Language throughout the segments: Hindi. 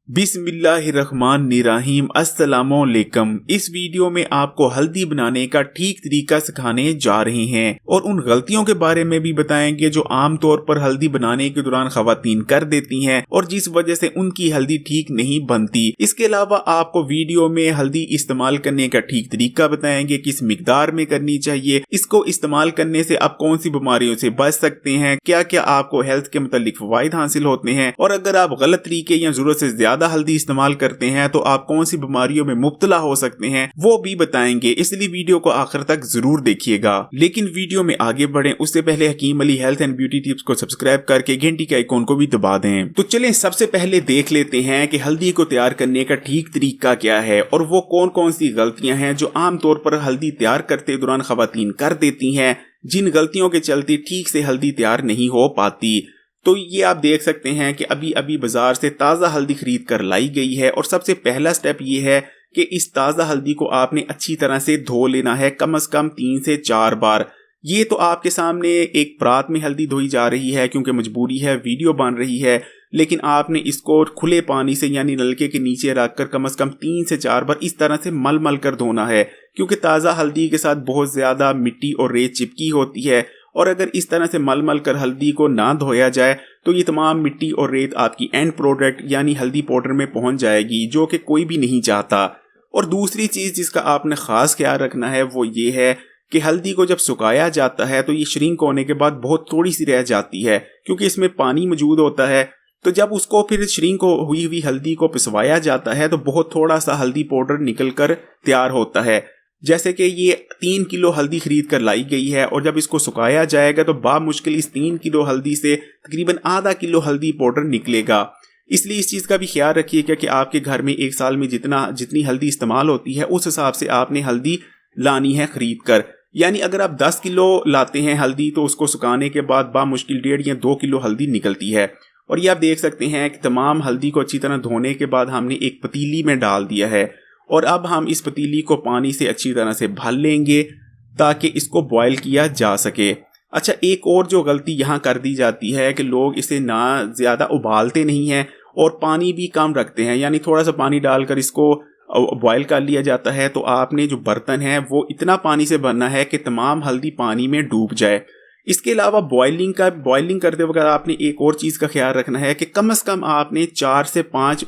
बिस्मिल्लाहिर्रहमानिर्रहीम अस्सलामुअलैकुम। इस वीडियो में आपको हल्दी बनाने का ठीक तरीका सिखाने जा रहे हैं और उन गलतियों के बारे में भी बताएंगे जो आम तौर पर हल्दी बनाने के दौरान खवातीन कर देती हैं और जिस वजह से उनकी हल्दी ठीक नहीं बनती। इसके अलावा आपको वीडियो में हल्दी इस्तेमाल करने का ठीक तरीका बताएंगे, किस मिकदार में करनी चाहिए, इसको इस्तेमाल करने से आप कौन सी बीमारियों से बच सकते हैं, क्या क्या आपको हेल्थ के मुतालिक फवाइद हासिल होते हैं और अगर आप गलत तरीके या जरूरत से ज्यादा हल्दी इस्तेमाल करते हैं तो आप कौन सी बीमारियों में मुब्तला हो सकते हैं वो भी बताएंगे। इसलिए वीडियो को आखिर तक जरूर देखिएगा। लेकिन वीडियो में आगे बढ़ें उससे पहले Hakim Ali health and beauty tips को सब्सक्राइब करके घंटी के आइकॉन को भी दबा दें। तो चलें सबसे पहले देख लेते हैं कि हल्दी को तैयार करने का ठीक तरीका क्या है और वो कौन कौन सी गलतियां हैं जो आमतौर पर हल्दी तैयार करते दौरान खवातीन कर देती हैं, जिन गलतियों के चलते ठीक से हल्दी तैयार नहीं हो पाती। तो ये आप देख सकते हैं कि अभी अभी बाजार से ताज़ा हल्दी खरीद कर लाई गई है और सबसे पहला स्टेप ये है कि इस ताज़ा हल्दी को आपने अच्छी तरह से धो लेना है, कम से कम 3 से 4 बार। ये तो आपके सामने एक परात में हल्दी धोई जा रही है क्योंकि मजबूरी है, वीडियो बन रही है, लेकिन आपने इसको खुले पानी से यानी नलके के नीचे रखकर कम से कम 3 से 4 बार इस तरह से मल मल कर धोना है, क्योंकि ताज़ा हल्दी के साथ बहुत ज़्यादा मिट्टी और रेत चिपकी होती है और अगर इस तरह से मल मल कर हल्दी को ना धोया जाए तो ये तमाम मिट्टी और रेत आपकी एंड प्रोडक्ट यानी हल्दी पाउडर में पहुंच जाएगी, जो कि कोई भी नहीं चाहता। और दूसरी चीज़ जिसका आपने ख़ास ख्याल रखना है वो ये है कि हल्दी को जब सुखाया जाता है तो ये श्रिंक होने के बाद बहुत थोड़ी सी रह जाती है क्योंकि इसमें पानी मौजूद होता है। तो जब उसको फिर श्रिंक हुई हुई हल्दी को पिसवाया जाता है तो बहुत थोड़ा सा हल्दी पाउडर निकल कर तैयार होता है। जैसे कि ये 3 किलो हल्दी खरीद कर लाई गई है और जब इसको सुखाया जाएगा तो बामुश्किल इस 3 किलो हल्दी से तकरीबन आधा किलो हल्दी पाउडर निकलेगा। इसलिए इस चीज़ का भी ख्याल रखिएगा कि आपके घर में एक साल में जितनी हल्दी इस्तेमाल होती है उस हिसाब से आपने हल्दी लानी है खरीद कर। यानी अगर आप 10 किलो लाते हैं हल्दी तो उसको सुखाने के बाद बामुश्किल 1.5 या 2 किलो हल्दी निकलती है। और ये आप देख सकते हैं कि तमाम हल्दी को अच्छी तरह धोने के बाद हमने एक पतीली में डाल दिया है और अब हम इस पतीली को पानी से अच्छी तरह से भर लेंगे ताकि इसको बॉयल किया जा सके। अच्छा, एक और जो गलती यहाँ कर दी जाती है कि लोग इसे ना ज़्यादा उबालते नहीं हैं और पानी भी कम रखते हैं, यानी थोड़ा सा पानी डालकर इसको बॉयल कर लिया जाता है। तो आपने जो बर्तन है वो इतना पानी से भरना है कि तमाम हल्दी पानी में डूब जाए। इसके अलावा बॉयलिंग करते वक्त आपने एक और चीज़ का ख्याल रखना है कि कम से कम आपने 4 से 5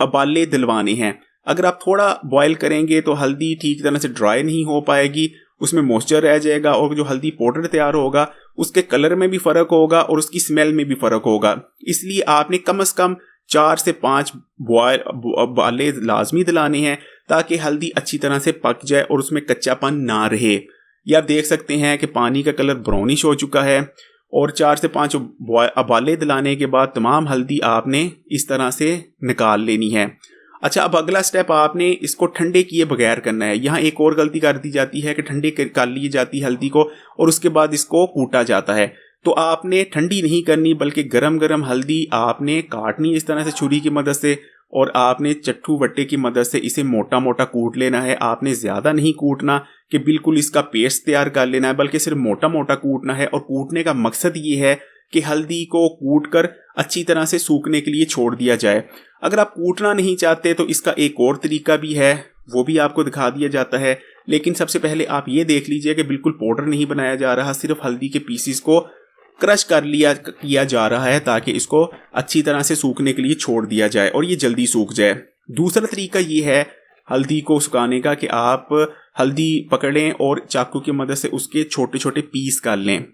उबाले दिलवाने हैं। अगर आप थोड़ा बॉयल करेंगे तो हल्दी ठीक तरह से ड्राई नहीं हो पाएगी, उसमें मॉइस्चर रह जाएगा और जो हल्दी पाउडर तैयार होगा उसके कलर में भी फ़र्क होगा और उसकी स्मेल में भी फ़र्क होगा। इसलिए आपने कम से कम 4 से 5 उबाले लाजमी दिलाने हैं ताकि हल्दी अच्छी तरह से पक जाए और उसमें कच्चापन ना रहे। ये आप देख सकते हैं कि पानी का कलर ब्राउनिश हो चुका है और 4 से 5 उबाले दिलाने के बाद तमाम हल्दी आपने इस तरह से निकाल लेनी है। अच्छा, अब अगला स्टेप आपने इसको ठंडे किए बगैर करना है। यहाँ एक और गलती कर दी जाती है कि ठंडे कर ली जाती है हल्दी को और उसके बाद इसको कूटा जाता है। तो आपने ठंडी नहीं करनी बल्कि गरम गरम हल्दी आपने काटनी इस तरह से छुरी की मदद से और आपने चट्टू वट्टे की मदद से इसे मोटा मोटा कूट लेना है। आपने ज़्यादा नहीं कूटना कि बिल्कुल इसका पेस्ट तैयार कर लेना है, बल्कि सिर्फ मोटा मोटा कूटना है। और कूटने का मकसद ये है कि हल्दी को कूट कर अच्छी तरह से सूखने के लिए छोड़ दिया जाए। अगर आप कूटना नहीं चाहते तो इसका एक और तरीका भी है, वो भी आपको दिखा दिया जाता है। लेकिन सबसे पहले आप ये देख लीजिए कि बिल्कुल पाउडर नहीं बनाया जा रहा, सिर्फ हल्दी के पीसीस को क्रश किया जा रहा है ताकि इसको अच्छी तरह से सूखने के लिए छोड़ दिया जाए और ये जल्दी सूख जाए। दूसरा तरीका ये है हल्दी को सुखाने का कि आप हल्दी पकड़ लें और चाकू की मदद से उसके छोटे छोटे पीस कर लें।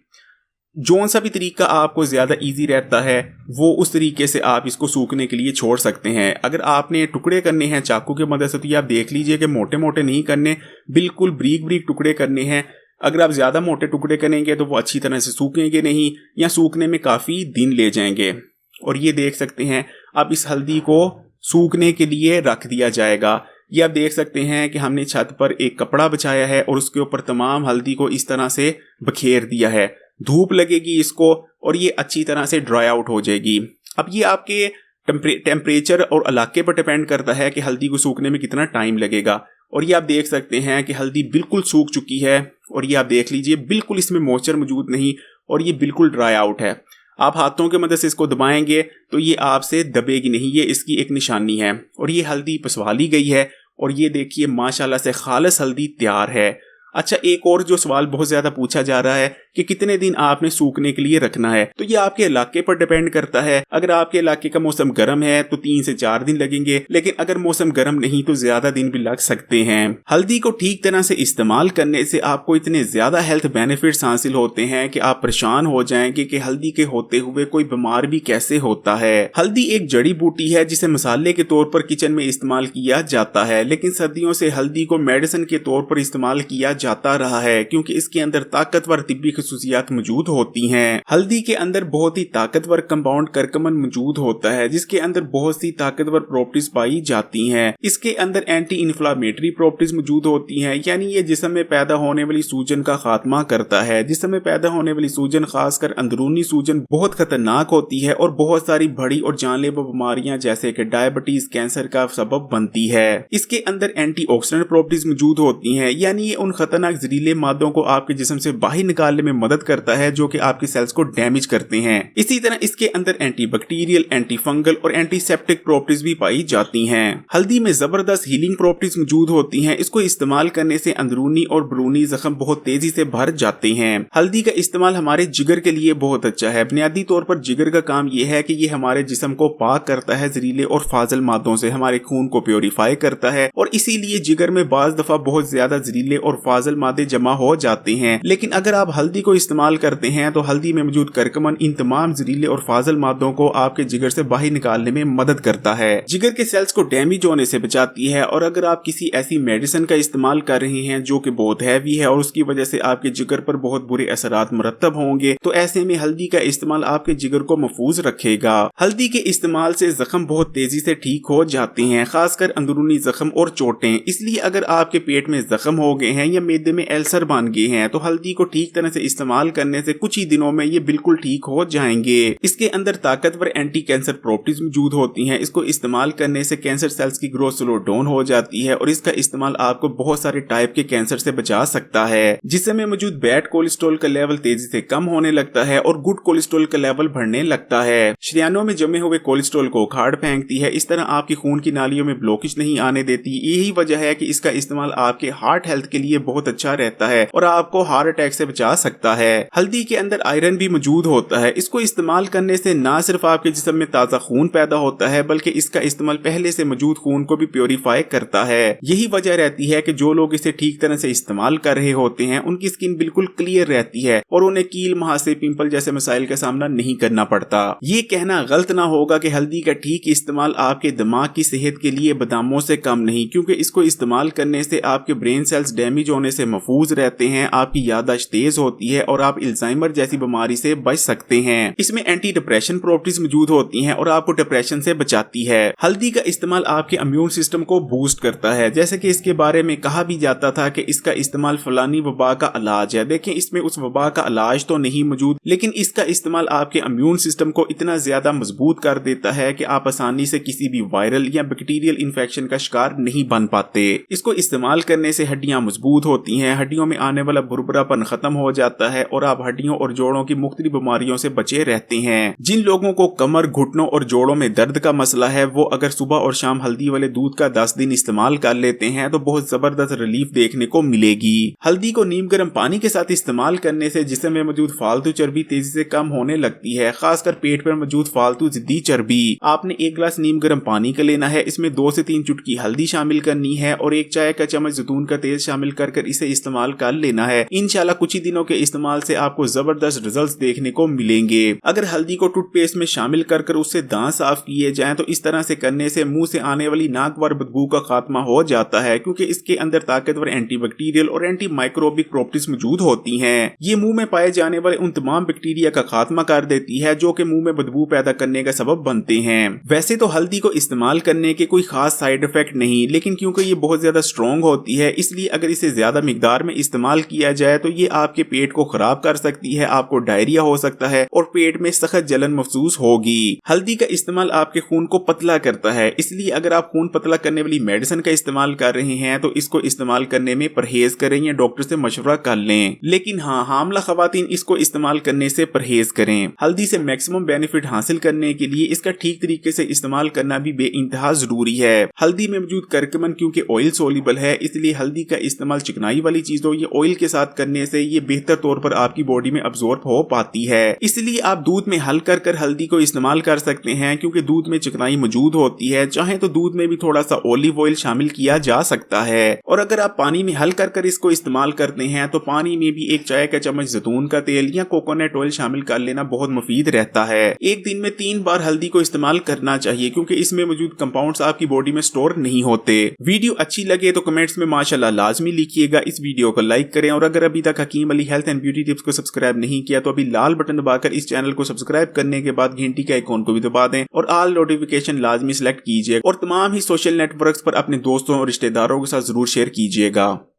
जौन सा भी तरीका आपको ज़्यादा इजी रहता है वो उस तरीके से आप इसको सूखने के लिए छोड़ सकते हैं। अगर आपने टुकड़े करने हैं चाकू की मदद से तो ये आप देख लीजिए कि मोटे मोटे नहीं करने, बिल्कुल बारीक बारीक टुकड़े करने हैं। अगर आप ज़्यादा मोटे टुकड़े करेंगे तो वो अच्छी तरह से सूखेंगे नहीं या सूखने में काफ़ी दिन ले जाएंगे। और ये देख सकते हैं अब इस हल्दी को सूखने के लिए रख दिया जाएगा। ये आप देख सकते हैं कि हमने छत पर एक कपड़ा बिछाया है और उसके ऊपर तमाम हल्दी को इस तरह से बखेर दिया है। धूप लगेगी इसको और ये अच्छी तरह से ड्राई आउट हो जाएगी। अब ये आपके टेम्परेचर और इलाके पर डिपेंड करता है कि हल्दी को सूखने में कितना टाइम लगेगा। और ये आप देख सकते हैं कि हल्दी बिल्कुल सूख चुकी है और ये आप देख लीजिए बिल्कुल इसमें मॉइस्चर मौजूद नहीं और ये बिल्कुल ड्राई आउट है। आप हाथों की मदद से इसको दबाएंगे तो ये आपसे दबेगी नहीं, ये इसकी एक निशानी है। और ये हल्दी पिसवा ली गई है और ये देखिए माशाल्लाह से खालिस हल्दी तैयार है। अच्छा, एक और जो सवाल बहुत ज्यादा पूछा जा रहा है कि कितने दिन आपने सूखने के लिए रखना है, तो ये आपके इलाके पर डिपेंड करता है। अगर आपके इलाके का मौसम गर्म है तो 3 से 4 दिन लगेंगे, लेकिन अगर मौसम गर्म नहीं तो ज्यादा दिन भी लग सकते हैं। हल्दी को ठीक तरह से इस्तेमाल करने से आपको इतने ज्यादा हेल्थ बेनिफिट्स हासिल होते हैं कि आप परेशान हो जाएंगे कि हल्दी के होते हुए कोई बीमार भी कैसे होता है। हल्दी एक जड़ी बूटी है जिसे मसाले के तौर पर किचन में इस्तेमाल किया जाता है, लेकिन सदियों से हल्दी को मेडिसिन के तौर पर इस्तेमाल किया जाता रहा है क्योंकि इसके अंदर ताकतवर तिब्बी खसूसियात मौजूद होती हैं। हल्दी के अंदर बहुत ही ताकतवर कंपाउंड करकमन मौजूद होता है जिसके अंदर बहुत सी ताकतवर प्रॉपर्टीज पाई जाती हैं। इसके अंदर एंटी इन्फ्लामेटरी प्रॉपर्टीज मौजूद होती हैं, यानी ये जिस्म में पैदा होने वाली सूजन का खात्मा करता है। जिस्म में पैदा होने वाली सूजन, खासकर अंदरूनी सूजन, बहुत खतरनाक होती है और बहुत सारी बड़ी और जानलेवा बीमारियां जैसे कि डायबिटीज, कैंसर का सबब बनती है। इसके अंदर एंटीऑक्सीडेंट प्रॉपर्टीज मौजूद होती हैं, यानी ये उन खतरनाक जहरीले मादों को आपके जिस्म से बाहर निकालने में मदद करता है जो कि आपकी सेल्स को डैमेज करते हैं। इसी तरह इसके अंदर एंटीबैक्टीरियल, एंटी फंगल और एंटीसेप्टिक प्रॉपर्टीज भी पाई जाती हैं। हल्दी में जबरदस्त हीलिंग प्रॉपर्टीज मौजूद होती हैं। इसको इस्तेमाल करने से अंदरूनी और बैरूनी जख्म बहुत तेजी से भर जाते हैं। हल्दी का इस्तेमाल हमारे जिगर के लिए बहुत अच्छा है। बुनियादी तौर पर जिगर का काम यह है कि ये हमारे जिस्म को पाक करता है जहरीले और फाजिल मादों से, हमारे खून को प्योरीफाई करता है और इसीलिए जिगर में बाज दफा बहुत ज्यादा जहरीले और फाजिल मादे जमा हो जाते हैं। लेकिन अगर आप हल्दी को इस्तेमाल करते हैं तो हल्दी में मौजूद करकमन इन तमाम जहरीले और फाजिल मादों को आपके जिगर से बाहर निकालने में मदद करता है, जिगर के सेल्स को डैमेज होने से बचाती है। और अगर आप किसी ऐसी मेडिसिन का इस्तेमाल कर रहे हैं जो कि बहुत हैवी है और उसकी वजह से आपके जिगर पर बहुत बुरे असरात मुरतब होंगे, तो ऐसे में हल्दी का इस्तेमाल आपके जिगर को महफूज रखेगा। हल्दी के इस्तेमाल से जख्म बहुत तेजी से ठीक हो जाते हैं, खासकर अंदरूनी जख्म और चोटें। इसलिए अगर आपके पेट में जख्म हो गए हैं या मैदे में अल्सर बन गए हैं तो हल्दी को ठीक तरह से इस्तेमाल करने से कुछ ही दिनों में ये बिल्कुल ठीक हो जाएंगे। इसके अंदर ताकतवर एंटी कैंसर प्रॉपर्टीज मौजूद होती हैं। इसको इस्तेमाल करने से कैंसर सेल्स की ग्रोथ स्लो डाउन हो जाती है और इसका इस्तेमाल आपको बहुत सारे टाइप के कैंसर से बचा सकता है। जिसमें में मौजूद बैड कोलेस्ट्रॉल का लेवल तेजी से कम होने लगता है और गुड कोलेस्ट्रॉल का लेवल बढ़ने लगता है। शरीयानों में जमे हुए कोलेस्ट्रॉल को उखाड़ फेंकती है। इस तरह आपकी खून की नालियों में ब्लॉकेज नहीं आने देती। यही वजह है कि इसका इस्तेमाल आपके हार्ट हेल्थ के लिए बहुत अच्छा रहता है और आपको हार्ट अटैक से बचा सकता है। हल्दी के अंदर आयरन भी मौजूद होता है। इसको इस्तेमाल करने से न सिर्फ आपके जिस्म में ताजा खून पैदा होता है बल्कि इसका इस्तेमाल पहले से मौजूद खून को भी प्योरीफाई करता है। यही वजह रहती है कि जो लोग इसे ठीक तरह से इस्तेमाल कर रहे होते हैं उनकी स्किन बिल्कुल क्लियर रहती है और उन्हें कील, मुहासे, पिंपल जैसे मसाइल का सामना नहीं करना पड़ता। ये कहना गलत ना होगा कि हल्दी का ठीक इस्तेमाल आपके दिमाग की सेहत के लिए बादामों से कम नहीं, क्योंकि इसको इस्तेमाल करने से आपके ब्रेन सेल्स डैमेज होने से महफूज रहते हैं, आपकी याददाश्त तेज होती है और आप अल्जाइमर जैसी बीमारी से बच सकते हैं। इसमें एंटी डिप्रेशन प्रॉपर्टीज मौजूद होती हैं और आपको डिप्रेशन से बचाती है। हल्दी का इस्तेमाल आपके इम्यून सिस्टम को बूस्ट करता है, जैसे कि इसके बारे में कहा भी जाता था कि इसका इस्तेमाल फलानी वबा का इलाज है। देखें, इसमें उस वबा का इलाज तो नहीं मौजूद, लेकिन इसका इस्तेमाल आपके इम्यून सिस्टम को इतना ज्यादा मजबूत कर देता है कि आप आसानी से किसी भी वायरल या बैक्टीरियल इन्फेक्शन का शिकार नहीं बन पाते। इसको इस्तेमाल करने से हड्डियां मजबूत होती हैं, हड्डियों में आने वाला भुरभुरापन खत्म हो जाता है और आप हड्डियों और जोड़ों की मुख्तलिफ बीमारियों से बचे रहते हैं। जिन लोगों को कमर, घुटनों और जोड़ों में दर्द का मसला है वो अगर सुबह और शाम हल्दी वाले दूध का 10 दिन इस्तेमाल कर लेते हैं तो बहुत जबरदस्त रिलीफ देखने को मिलेगी। हल्दी को नीम गर्म पानी के साथ इस्तेमाल करने से जिस्म में मौजूद फालतू चर्बी तेजी से कम होने लगती है, खासकर पेट पर मौजूद फालतू जिद्दी चर्बी। आपने 1 गिलास नीम गर्म पानी का लेना है, इसमें 2 से 3 चुटकी हल्दी शामिल करनी है और 1 चाय का चम्मच जैतून का तेल शामिल कर इसे इस्तेमाल कर लेना है। इंशाल्लाह कुछ ही दिनों के इस्तेमाल से आपको जबरदस्त रिजल्ट्स देखने को मिलेंगे। अगर हल्दी को टूथपेस्ट में शामिल कर उससे दांत साफ किए जाएं तो इस तरह से करने से मुंह से आने वाली नाकवार बदबू का खात्मा हो जाता है, क्योंकि इसके अंदर ताकतवर एंटीबैक्टीरियल और एंटी माइक्रोबिक प्रॉपर्टीज मौजूद होती हैं। ये मुंह में पाए जाने वाले उन तमाम बैक्टीरिया का खात्मा कर देती है जो कि मुंह में बदबू पैदा करने का सबब बनते हैं। वैसे तो हल्दी को इस्तेमाल करने के कोई खास साइड इफेक्ट नहीं, लेकिन क्योंकि ये बहुत ज्यादा स्ट्रॉन्ग होती है इसलिए अगर इसे ज्यादा मिकदार में इस्तेमाल किया जाए तो ये आपके पेट पेट को खराब कर सकती है, आपको डायरिया हो सकता है और पेट में सख्त जलन महसूस होगी। हल्दी का इस्तेमाल आपके खून को पतला करता है, इसलिए अगर आप खून पतला करने वाली मेडिसिन का इस्तेमाल कर रहे हैं तो इसको इस्तेमाल करने में परहेज करें या डॉक्टर से मशवरा कर लें। लेकिन हाँ, हामला खवातीन इसको इस्तेमाल करने से परहेज करें। हल्दी से मैक्सिमम बेनिफिट हासिल करने के लिए इसका ठीक तरीके से इस्तेमाल करना भी बेइंतहा जरूरी है। हल्दी में मौजूद करक्यूमिन क्योंकि ऑयल सोल्यूबल है, इसलिए हल्दी का इस्तेमाल चिकनाई वाली चीजों या ऑयल के साथ करने से ये बेहतर तौर पर आपकी बॉडी में अब्सॉर्ब हो पाती है। इसलिए आप दूध में हल कर हल्दी को इस्तेमाल कर सकते हैं, क्योंकि दूध में चिकनाई मौजूद होती है। चाहे तो दूध में भी थोड़ा सा ऑलिव ऑयल शामिल किया जा सकता है। और अगर आप पानी में हल कर इसको इस्तेमाल करते हैं तो पानी में भी 1 चाय का चम्मच जैतून का तेल या कोकोनट ऑयल शामिल कर लेना बहुत मुफीद रहता है। एक दिन में 3 बार हल्दी को इस्तेमाल करना चाहिए, क्योंकि इसमें मौजूद कंपाउंड्स आपकी बॉडी में स्टोर नहीं होते। वीडियो अच्छी लगे तो कमेंट्स में माशाल्लाह लाजमी लिखिएगा। इस वीडियो को लाइक करें और अगर अभी तक Hakim Ali health and beauty tips को सब्सक्राइब नहीं किया तो अभी लाल बटन दबाकर इस चैनल को सब्सक्राइब करने के बाद घंटी के आइकॉन को भी दबा दें और ऑल नोटिफिकेशन लाजमी सिलेक्ट कीजिए और तमाम ही सोशल नेटवर्क्स पर अपने दोस्तों और रिश्तेदारों के साथ जरूर शेयर कीजिएगा।